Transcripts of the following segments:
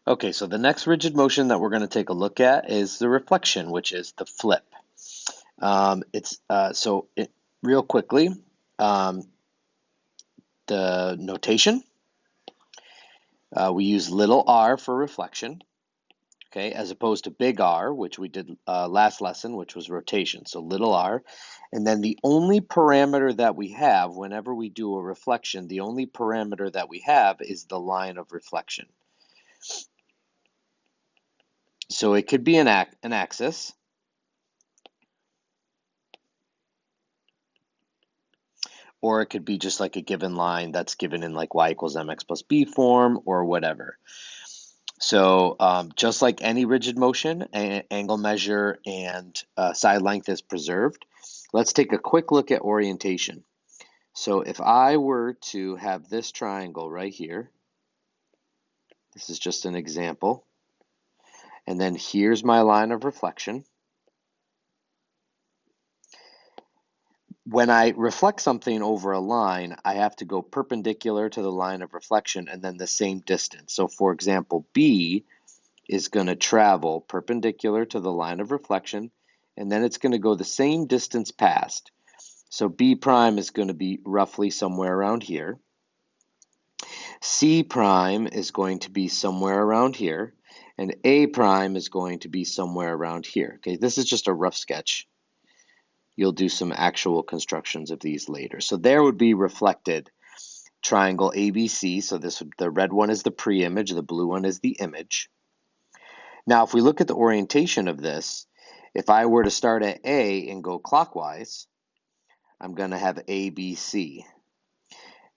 Okay, so the next rigid motion that we're going to take a look at is the reflection, which is the flip. It's so it, real quickly, um, the notation, we use little r for reflection, okay, as opposed to big R, which we did last lesson, which was rotation. So little r. And then the only parameter that we have whenever we do a reflection, the only parameter that we have is the line of reflection. So it could be an axis, or it could be just like a given line that's given in like y equals mx plus b form or whatever. So just like any rigid motion, angle measure and side length is preserved. Let's take a quick look at orientation. So if I were to have this triangle right here, this is just an example, and then here's my line of reflection. When I reflect something over a line, I have to go perpendicular to the line of reflection and then the same distance. So for example, B is going to travel perpendicular to the line of reflection, and then it's going to go the same distance past. So B prime is going to be roughly somewhere around here. C prime is going to be somewhere around here, and A prime is going to be somewhere around here. Okay, this is just a rough sketch. You'll do some actual constructions of these later. So there would be reflected triangle ABC. So the red one is the pre-image, the blue one is the image. Now, if we look at the orientation of this, if I were to start at A and go clockwise, I'm going to have ABC.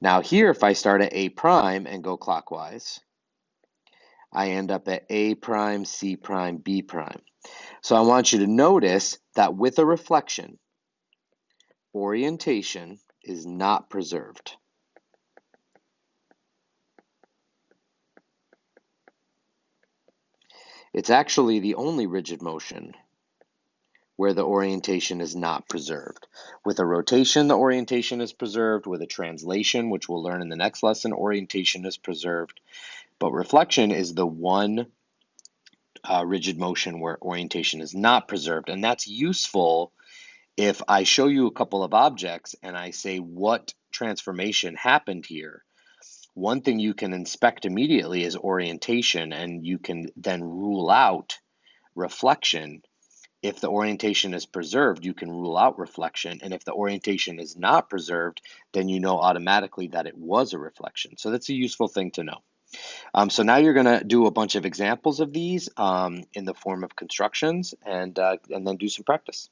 Now here, if I start at A prime and go clockwise, I end up at A prime, C prime, B prime. So I want you to notice that with a reflection, orientation is not preserved. It's actually the only rigid motion where the orientation is not preserved. With a rotation, the orientation is preserved. With a translation, which we'll learn in the next lesson, orientation is preserved. But reflection is the one rigid motion where orientation is not preserved. And that's useful if I show you a couple of objects and I say what transformation happened here. One thing you can inspect immediately is orientation, and you can then rule out reflection. If the orientation is preserved, you can rule out reflection. And if the orientation is not preserved, then you know automatically that it was a reflection. So that's a useful thing to know. So now you're going to do a bunch of examples of these in the form of constructions and then do some practice.